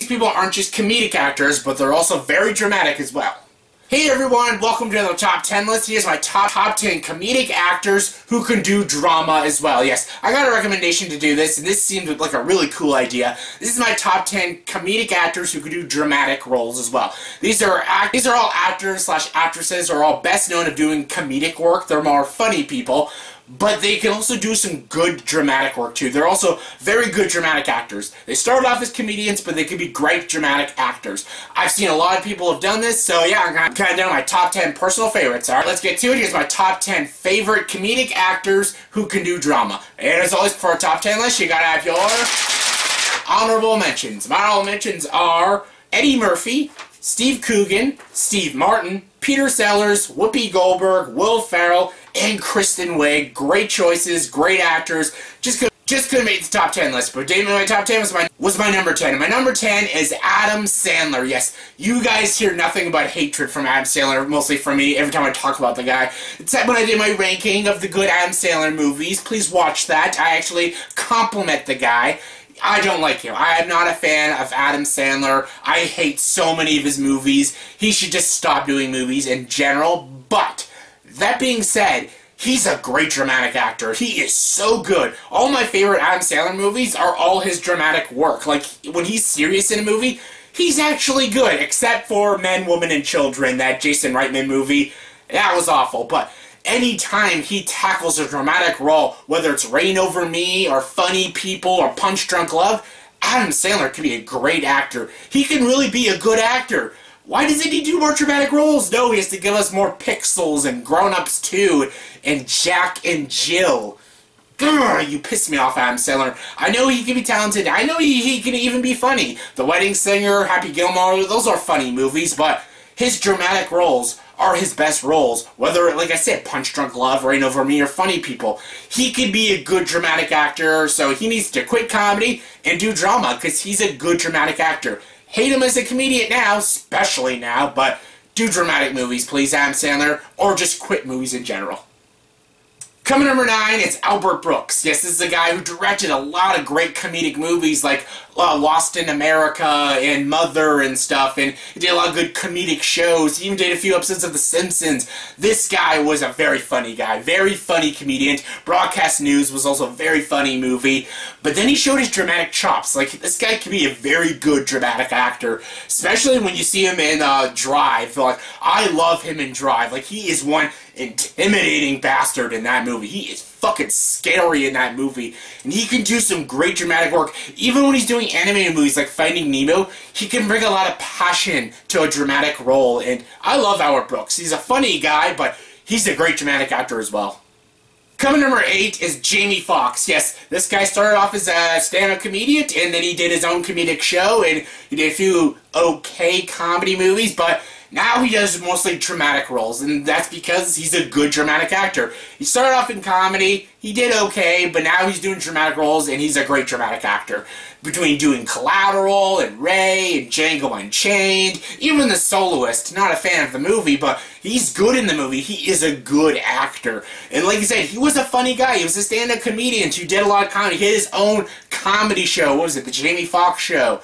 people aren't just comedic actors, but they're also very dramatic as well. Hey everyone, welcome to another top 10 list. Here's my top 10 comedic actors who can do drama as well. Yes, I got a recommendation to do this, and this seemed like a really cool idea. This is my top 10 comedic actors who can do dramatic roles as well. These are all actors slash actresses who are all best known of doing comedic work. They're more funny people, but they can also do some good dramatic work too. They're also very good dramatic actors. They started off as comedians, but they could be great dramatic actors. I've seen a lot of people have done this, so yeah, I'm kind of down my top 10 personal favorites. Alright, let's get to it. Here's my top 10 favorite comedic actors who can do drama. And as always, for a top 10 list, you gotta have your honorable mentions. My honorable mentions are Eddie Murphy, Steve Coogan, Steve Martin, Peter Sellers, Whoopi Goldberg, Will Ferrell, and Kristen Wiig. Great choices, great actors. Just couldn't make the top 10 list, but my top 10 was my number 10. And my number 10 is Adam Sandler. Yes, you guys hear nothing but hatred from Adam Sandler, mostly from me, every time I talk about the guy. Except when I did my ranking of the good Adam Sandler movies. Please watch that. I actually compliment the guy. I don't like him. I am not a fan of Adam Sandler. I hate so many of his movies. He should just stop doing movies in general. But, that being said, he's a great dramatic actor. He is so good. All my favorite Adam Sandler movies are all his dramatic work. Like, when he's serious in a movie, he's actually good. Except for Men, Women, and Children, that Jason Reitman movie. That was awful, but anytime he tackles a dramatic role, whether it's Reign Over Me, or Funny People, or Punch Drunk Love, Adam Sandler can be a great actor. He can really be a good actor. Why doesn't he do more dramatic roles? No, he has to give us more Pixels, and Grown Ups 2, and Jack and Jill. Grr, you piss me off, Adam Sandler. I know he can be talented. I know he can even be funny. The Wedding Singer, Happy Gilmore, those are funny movies, but his dramatic roles are his best roles. Whether, like I said, Punch Drunk Love, Reign Over Me, or Funny People. He could be a good dramatic actor, so he needs to quit comedy and do drama, because he's a good dramatic actor. Hate him as a comedian now, especially now, but do dramatic movies, please, Adam Sandler, or just quit movies in general. Coming number 9 is Albert Brooks. Yes, this is a guy who directed a lot of great comedic movies like Lost in America and Mother and stuff, and he did a lot of good comedic shows. He even did a few episodes of The Simpsons. This guy was a very funny guy, very funny comedian. Broadcast News was also a very funny movie, but then he showed his dramatic chops. Like, this guy can be a very good dramatic actor, especially when you see him in Drive. Like, I love him in Drive. Like, he is one intimidating bastard in that movie. He is fucking scary in that movie, and he can do some great dramatic work. Even when he's doing animated movies like Finding Nemo, he can bring a lot of passion to a dramatic role, and I love Albert Brooks. He's a funny guy, but he's a great dramatic actor as well. Coming number 8 is Jamie Foxx. Yes, this guy started off as a stand-up comedian, and then he did his own comedic show, and he did a few okay comedy movies, but now he does mostly dramatic roles, and that's because he's a good dramatic actor. He started off in comedy, he did okay, but now he's doing dramatic roles, and he's a great dramatic actor. Between doing Collateral, and Ray, and Django Unchained, even The Soloist, not a fan of the movie, but he's good in the movie. He is a good actor. And like I said, he was a funny guy. He was a stand-up comedian who did a lot of comedy. He had his own comedy show. What was it? The Jamie Foxx Show.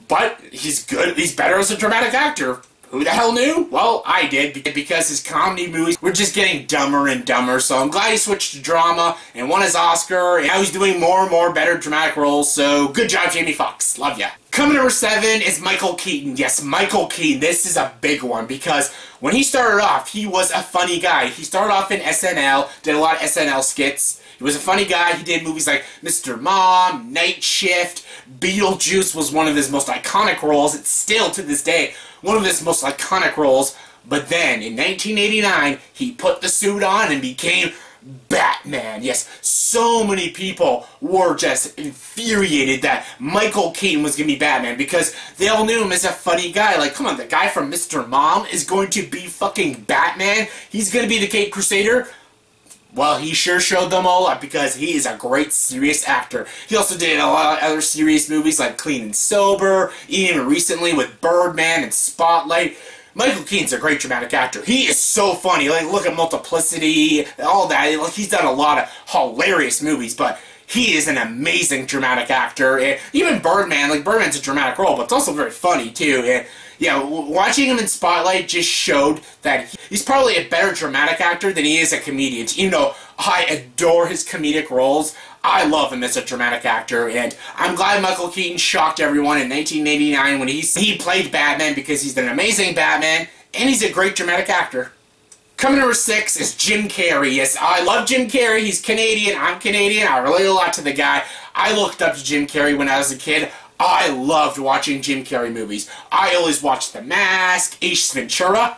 But he's good. He's better as a dramatic actor. Who the hell knew? Well, I did, because his comedy movies were just getting dumber and dumber, so I'm glad he switched to drama and won his Oscar, and now he's doing more and more better dramatic roles, so good job, Jamie Foxx. Love ya. Coming number 7 is Michael Keaton. Yes, Michael Keaton. This is a big one, because when he started off, he was a funny guy. He started off in SNL, did a lot of SNL skits. He was a funny guy. He did movies like Mr. Mom, Night Shift, Beetlejuice was one of his most iconic roles. It's still, to this day, one of his most iconic roles. But then, in 1989, he put the suit on and became Batman. Yes, so many people were just infuriated that Michael Keaton was going to be Batman, because they all knew him as a funny guy. Like, come on, the guy from Mr. Mom is going to be fucking Batman? He's going to be the Caped Crusader? Well, he sure showed them all up, because he is a great serious actor. He also did a lot of other serious movies like Clean and Sober, even recently with Birdman and Spotlight. Michael Keaton's a great dramatic actor. He is so funny. Like, look at Multiplicity, all that. Like, he's done a lot of hilarious movies, but he is an amazing dramatic actor. And even Birdman, like, Birdman's a dramatic role, but it's also very funny, too. And, yeah, watching him in Spotlight just showed that he's probably a better dramatic actor than he is a comedian. Even though I adore his comedic roles, I love him as a dramatic actor, and I'm glad Michael Keaton shocked everyone in 1989 when he played Batman, because he's an amazing Batman, and he's a great dramatic actor. Coming number 6 is Jim Carrey. Yes, I love Jim Carrey. He's Canadian. I'm Canadian. I relate a lot to the guy. I looked up to Jim Carrey when I was a kid. I loved watching Jim Carrey movies. I always watched The Mask, Ace Ventura.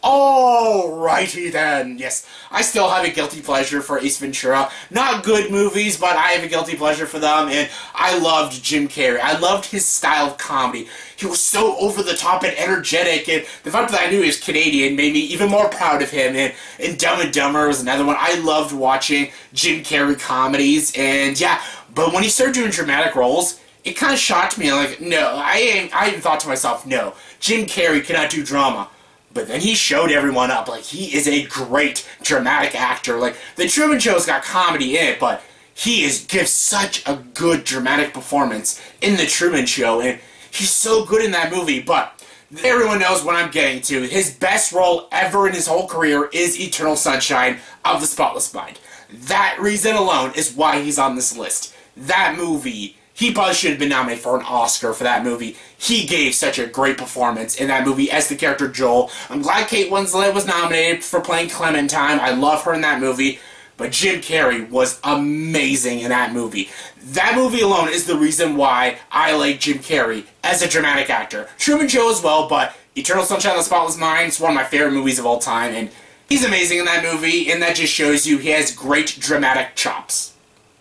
Alrighty then. Yes, I still have a guilty pleasure for Ace Ventura. Not good movies, but I have a guilty pleasure for them, and I loved Jim Carrey. I loved his style of comedy. He was so over-the-top and energetic, and the fact that I knew he was Canadian made me even more proud of him, and Dumb and Dumber was another one. I loved watching Jim Carrey comedies, and yeah, but when he started doing dramatic roles, it kind of shocked me. Like, no, I even thought to myself, no, Jim Carrey cannot do drama. But then he showed everyone up. Like, he is a great dramatic actor. Like, The Truman Show's got comedy in it, but he gives such a good dramatic performance in The Truman Show, and he's so good in that movie. But everyone knows what I'm getting to. His best role ever in his whole career is Eternal Sunshine of the Spotless Mind. That reason alone is why he's on this list. That movie, he probably should have been nominated for an Oscar for that movie. He gave such a great performance in that movie as the character Joel. I'm glad Kate Winslet was nominated for playing Clementine. I love her in that movie. But Jim Carrey was amazing in that movie. That movie alone is the reason why I like Jim Carrey as a dramatic actor. Truman Show as well, but Eternal Sunshine of the Spotless Mind is one of my favorite movies of all time. And he's amazing in that movie, and that just shows you he has great dramatic chops.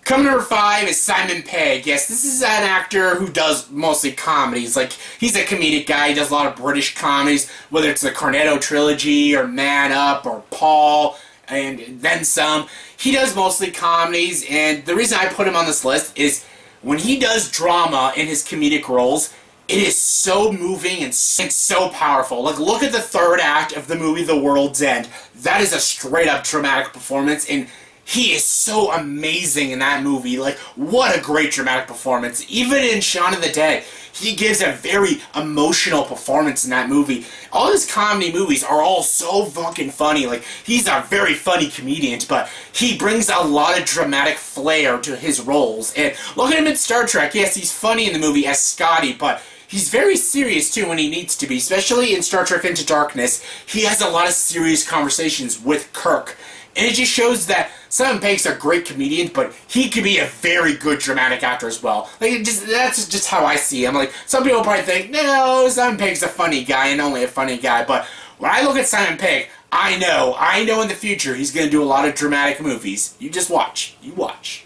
Coming number 5 is Simon Pegg. Yes, this is an actor who does mostly comedies. Like, he's a comedic guy. He does a lot of British comedies, whether it's the Cornetto trilogy, or Man Up, or Paul, and then some. He does mostly comedies, and the reason I put him on this list is when he does drama in his comedic roles, it is so moving and so powerful. Like, look at the third act of the movie The World's End. That is a straight-up dramatic performance, and he is so amazing in that movie. Like, what a great dramatic performance. Even in Shaun of the Dead, he gives a very emotional performance in that movie. All his comedy movies are all so fucking funny. Like, he's a very funny comedian, but he brings a lot of dramatic flair to his roles. And look at him in Star Trek. Yes, he's funny in the movie as Scotty, but he's very serious, too, when he needs to be. Especially in Star Trek Into Darkness, he has a lot of serious conversations with Kirk. And it just shows that Simon Pegg's a great comedian, but he could be a very good dramatic actor as well. Like, that's just how I see him. Like, some people probably think, no, Simon Pegg's a funny guy and only a funny guy. But when I look at Simon Pegg, I know in the future he's going to do a lot of dramatic movies. You just watch. You watch.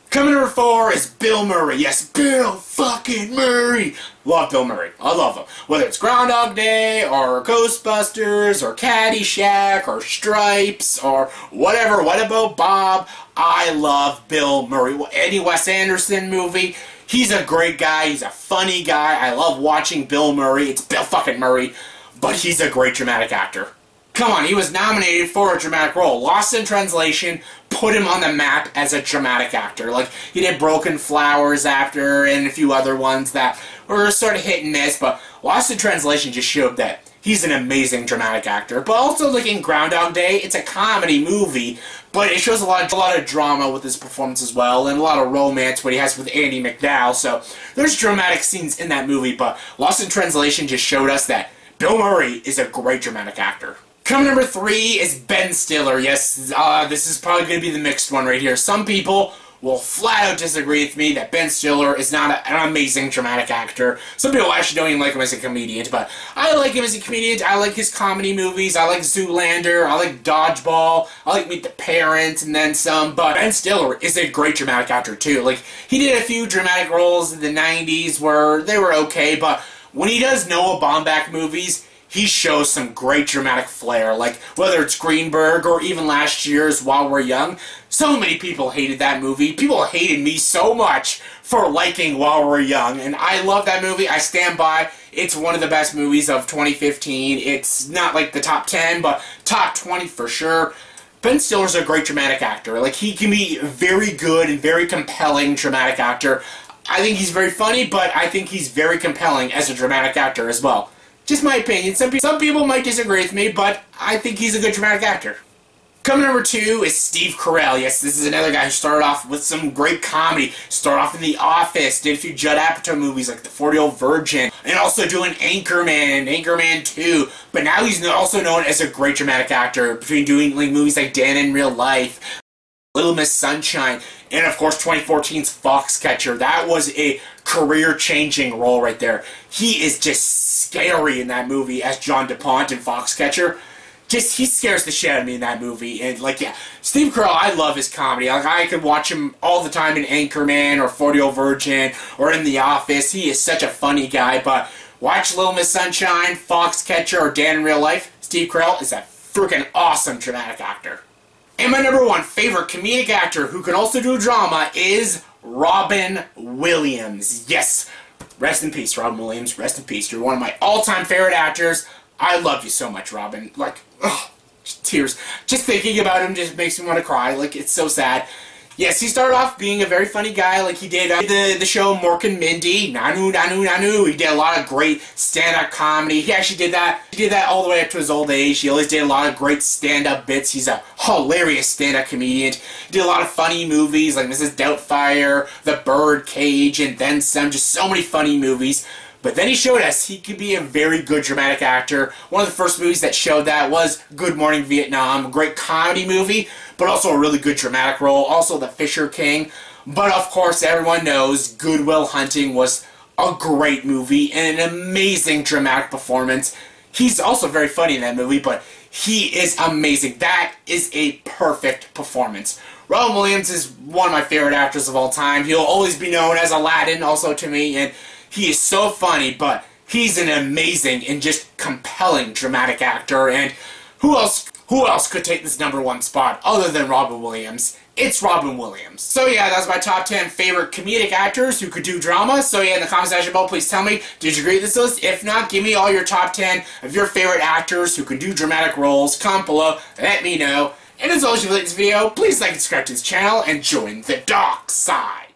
Coming number 4 is Bill Murray. Yes, Bill fucking Murray. Love Bill Murray. I love him. Whether it's Groundhog Day, or Ghostbusters, or Caddyshack, or Stripes, or whatever. What About Bob? I love Bill Murray. Any Wes Anderson movie, he's a great guy. He's a funny guy. I love watching Bill Murray. It's Bill fucking Murray. But he's a great dramatic actor. Come on, he was nominated for a dramatic role. Lost in Translation put him on the map as a dramatic actor. Like, he did Broken Flowers after, and a few other ones that were sort of hit and miss, but Lost in Translation just showed that he's an amazing dramatic actor. But also, like in Groundhog Day, it's a comedy movie, but it shows a lot of drama with his performance as well, and a lot of romance what he has with Andie MacDowell. So there's dramatic scenes in that movie, but Lost in Translation just showed us that Bill Murray is a great dramatic actor. Coming number 3 is Ben Stiller. Yes, this is probably going to be the mixed one right here. Some people will flat out disagree with me that Ben Stiller is not an amazing dramatic actor. Some people actually don't even like him as a comedian, but I like him as a comedian. I like his comedy movies. I like Zoolander. I like Dodgeball. I like Meet the Parents and then some. But Ben Stiller is a great dramatic actor too. Like, he did a few dramatic roles in the 90s where they were okay, but when he does Noah Baumbach movies, he shows some great dramatic flair, like whether it's Greenberg or even last year's While We're Young. So many people hated that movie. People hated me so much for liking While We're Young, and I love that movie. I stand by. It's one of the best movies of 2015. It's not like the top 10, but top 20 for sure. Ben Stiller's a great dramatic actor. Like, he can be very good and very compelling dramatic actor. I think he's very funny, but I think he's very compelling as a dramatic actor as well. Just my opinion. Some people might disagree with me, but I think he's a good dramatic actor. Coming number 2 is Steve Carell. Yes, this is another guy who started off with some great comedy. Started off in The Office, did a few Judd Apatow movies like The 40-Year-Old Virgin, and also doing Anchorman, Anchorman 2. But now he's also known as a great dramatic actor, between doing like movies like Dan in Real Life, Little Miss Sunshine, and of course 2014's Foxcatcher. That was a career-changing role right there. He is just scary in that movie as John DuPont in Foxcatcher. He scares the shit out of me in that movie. And, like, yeah, Steve Carell, I love his comedy. Like, I could watch him all the time in Anchorman or 40-Year-Old Virgin or in The Office. He is such a funny guy. But watch Little Miss Sunshine, Foxcatcher, or Dan in Real Life. Steve Carell is a freaking awesome dramatic actor. And my number 1 favorite comedic actor who can also do drama is Robin Williams. Yes, rest in peace, Robin Williams. Rest in peace. You're one of my all-time favorite actors. I love you so much, Robin. Like, ugh, tears. Just thinking about him just makes me want to cry. Like, it's so sad. Yes, he started off being a very funny guy. Like, he did the show Mork and Mindy. Nanu, Nanu, Nanu. He did a lot of great stand-up comedy. He actually did that. He did that all the way up to his old age. He always did a lot of great stand-up bits. He's a hilarious stand-up comedian. He did a lot of funny movies like Mrs. Doubtfire, The Birdcage, and Then Some. Just so many funny movies. But then he showed us he could be a very good dramatic actor. One of the first movies that showed that was Good Morning Vietnam, a great comedy movie, but also a really good dramatic role. Also The Fisher King. But of course, everyone knows Good Will Hunting was a great movie and an amazing dramatic performance. He's also very funny in that movie, but he is amazing. That is a perfect performance. Robin Williams is one of my favorite actors of all time. He'll always be known as Aladdin also to me, and he is so funny, but he's an amazing and just compelling dramatic actor. And who else could take this number 1 spot other than Robin Williams? It's Robin Williams. So yeah, that's my top 10 favorite comedic actors who could do drama. So yeah, in the comment section below, please tell me, did you agree with this list? If not, give me all your top 10 of your favorite actors who can do dramatic roles. Comment below, let me know. And as always, if you like this video, please like and subscribe to this channel and join the dark side.